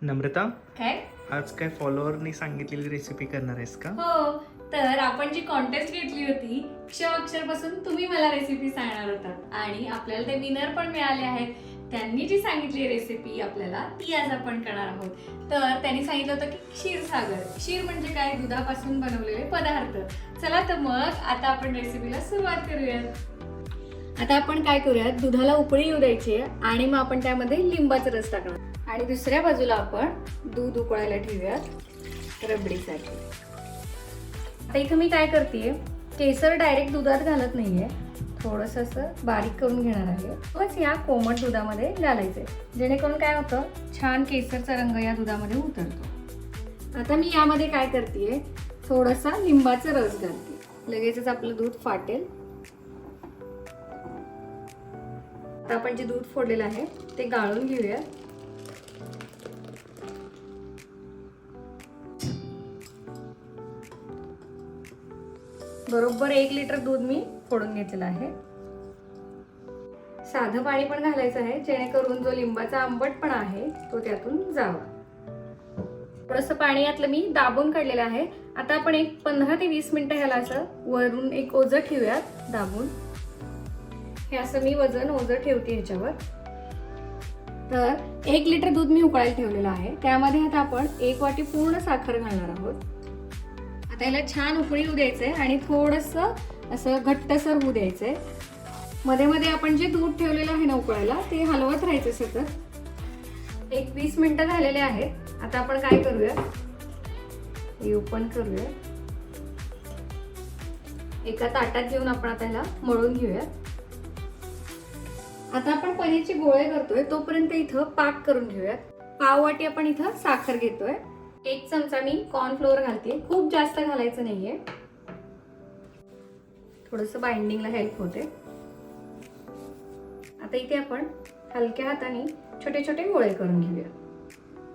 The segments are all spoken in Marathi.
नम्रता, काय? आज काय फॉलोअरनी सांगितलेली रेसिपी करणार आहेस का? हो, तर आपण जी कॉन्टेस्ट घेतली होती क्ष अक्षरपासून तुम्ही मला रेसिपी सांगणार होता आणि आपल्याला ते विनर पण मिळाले आहेत. त्यांनी जी सांगितली रेसिपी आपल्याला ती आज आपण करणार आहोत. तर त्यांनी सांगितलं होतं की क्षीरसागर. क्षीर म्हणजे काय? दुधापासून बनवलेले पदार्थ. चला तर मग आता आपण रेसिपीला सुरुवात करूयात. आता आपण काय करूयात, दुधाला उकळी येऊ द्यायची आणि मग आपण त्यामध्ये लिंबाचा रस टाकणार आणि दुसऱ्या बाजूला आपण दूध उकळायला ठेवूयात रबडीसाठी. आता इथं मी काय करतेय, केसर डायरेक्ट दुधात घालत नाहीये, थोडंसं असं बारीक करून घेणार आहे. बस या कोमट दुधामध्ये घालायचंय, जेणेकरून काय होतं, छान केसरचा रंग या दुधामध्ये उतरतो. आता मी यामध्ये काय करतेय, थोडासा लिंबाचा रस घालते. लगेचच आपलं दूध फाटेल. आता आपण जे दूध फोडलेलं आहे ते गाळून घेऊया. बरोबर 1 लिटर दूध मी फोडून घेतलेलं आहे. साधं पाणी पण घालायचं आहे, जेणेकरून जो लिंबाचा आंबटपणा आहे तो त्यातून जावा. थोडंसं पाणी यातलं मी दाबून काढलेलं आहे. आता आपण एक 15 ते 20 मिनिटं ह्याला असं वरून एक ओझं ठेवूयात दाबून. हे असं मी ओझं ठेवते ह्याच्यावर. तर 1 लिटर दूध मी उकळायला ठेवलेलं आहे. त्यामध्ये आता आपण 1 वाटी पूर्ण साखर घालणार आहोत. आता याला छान उकळी येऊ द्यायचंय आणि थोडंसं असं घट्टसर होऊ द्यायचंय. मध्ये मध्ये आपण जे दूध ठेवलेलं आहे ना उकळायला, ते हलवत राहायचं सतत. एक 20 मिनिटं झालेले आहेत. आता आपण काय करूया, हे ओपन करूया. एका ताटात घेऊन आपण आता ह्याला मळून घेऊया. आता आपण पनीरचे गोळे करतोय, तोपर्यंत इथं पाक करून घेऊयात. पाव वाटी आपण इथं साखर घेतोय. 1 चमचा मी कॉर्नफ्लोअर घालते. खूप जास्त घालायचं नाहीये, थोडंसं बाइंडिंगला हेल्प होते. आता इथे आपण हलक्या हाताने छोटे छोटे गोळे करून घेऊया.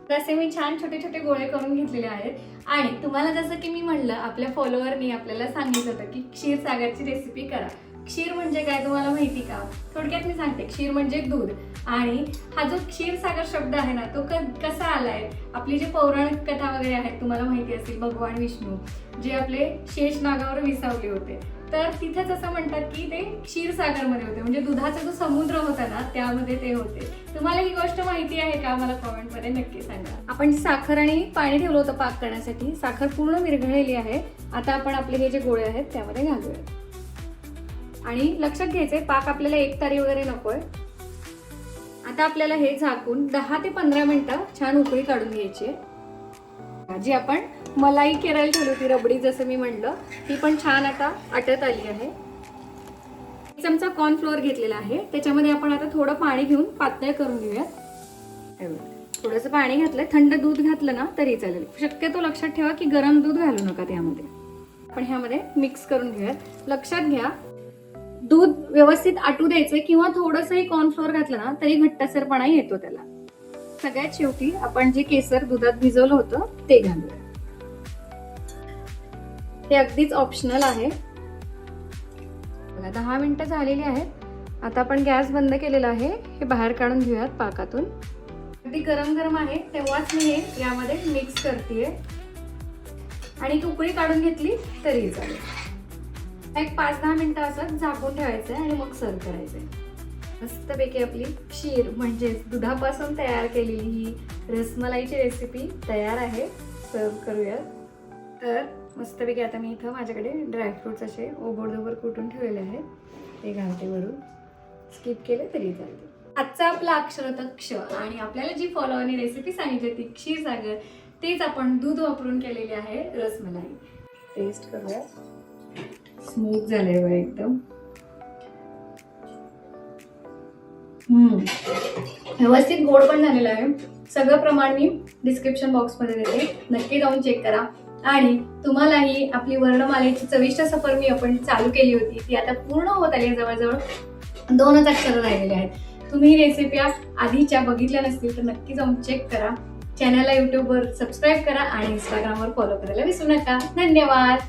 तसे मी छान छोटे छोटे गोळे करून घेतलेले आहेत. आणि तुम्हाला जसं की मी म्हणलं, आपल्या फॉलोअरनी आपल्याला सांगितलं होतं की क्षीरसागरची रेसिपी करा. क्षीर म्हणजे काय तुम्हाला माहिती का? थोडक्यात मी सांगते. क्षीर म्हणजे दूध. आणि हा जो क्षीरसागर शब्द आहे ना, तो कसा आलाय, आपली जे पौराणिक कथा वगैरे आहेत तुम्हाला माहिती असेल, भगवान विष्णू जे आपले शेष नागावर विसावले होते, तर तिथेच असं म्हणतात की ते क्षीरसागरमध्ये होते. म्हणजे दुधाचा जो समुद्र होता ना, त्यामध्ये ते होते. तुम्हाला ही गोष्ट माहिती आहे का? मला कॉमेंटमध्ये नक्की सांगा. आपण साखर आणि पाणी ठेवलं होतं पाक करण्यासाठी. साखर पूर्ण विरघळलेली आहे. आता आपण आपले हे जे गोळे आहेत त्यामध्ये घालूया. आणि लक्षात घ्यायचंय, पाक आपल्याला एकतारी वगैरे नकोय. आता आपल्याला हे झाकून 10 ते 15 मिनिटं छान उकळी काढून घ्यायची. जी आपण मलाई केरायला ठेवली होती रबडी, जसं मी म्हणलं, ती पण छान आता आटत आली आहे. 1 चमचा कॉर्नफ्लोअर घेतलेला आहे. त्याच्यामध्ये आपण आता थोडं पाणी घेऊन पातळ करून घेऊया. थोडंसं पाणी घातलंय. थंड दूध घातलं ना तरी चालेल. शक्यतो लक्षात ठेवा की गरम दूध घालू नका त्यामध्ये. आपण ह्यामध्ये मिक्स करून घेऊयात. लक्षात घ्या, दूध व्यवस्थित आटू द्यायचं किंवा थोडंसंही कॉर्नफ्लोअर घातलं ना तरी घट्टसरपणा येतो त्याला. सगळ्यात शेवटी आपण जे केसर दुधात भिजवलं होतं ते घालूया. ते अगदीच ऑप्शनल आहे. 10 मिनिटं झालेली आहेत. आता आपण गॅस बंद केलेला आहे. हे बाहेर काढून घेऊयात पाकातून. अगदी गरम गरम आहे तेव्हाच मी हे यामध्ये मिक्स करतेय. आणि उकळी काढून घेतली तरी चालेल. एक 5-10 मिनिटं असं झाकून ठेवायचं आणि मग सर्व करायचंय. मस्तपैकी आपली क्षीर म्हणजेच दुधापासून तयार केलेली ही रसमलाईची रेसिपी तयार आहे. सर्व करूया. तर मस्तपैकी आता मी इथं माझ्याकडे ड्रायफ्रुट्स असे ओबडधोबड कुटून ठेवलेले आहेत, ते घालते वरून. स्किप केले तरी चालते. आजचा आपला अक्षर होता क्ष. आणि आपल्याला जी फॉलोअरनी रेसिपी सांगितली ती क्षीरसागर, तेच आपण दूध वापरून केलेली आहे रसमलाई. टेस्ट करूया. स्मूथ झालंय बघा एकदम. व्यवस्थित गोड पण झालेलं आहे. सगळं प्रमाण मी डिस्क्रिप्शन बॉक्समध्ये देते, नक्की जाऊन चेक करा. आणि तुम्हालाही आपली वर्णमालेची चविष्ट सफर मी आपण चालू केली होती, ती आता पूर्ण होत आली. जवळजवळ 2च अक्षर राहिलेले आहेत. तुम्ही ही रेसिपी आधीच्या बघितल्या नसतील तर नक्की जाऊन चेक करा. चॅनलला यूट्यूबवर सबस्क्राईब करा आणि इंस्टाग्रामवर फॉलो करायला विसरू नका. धन्यवाद.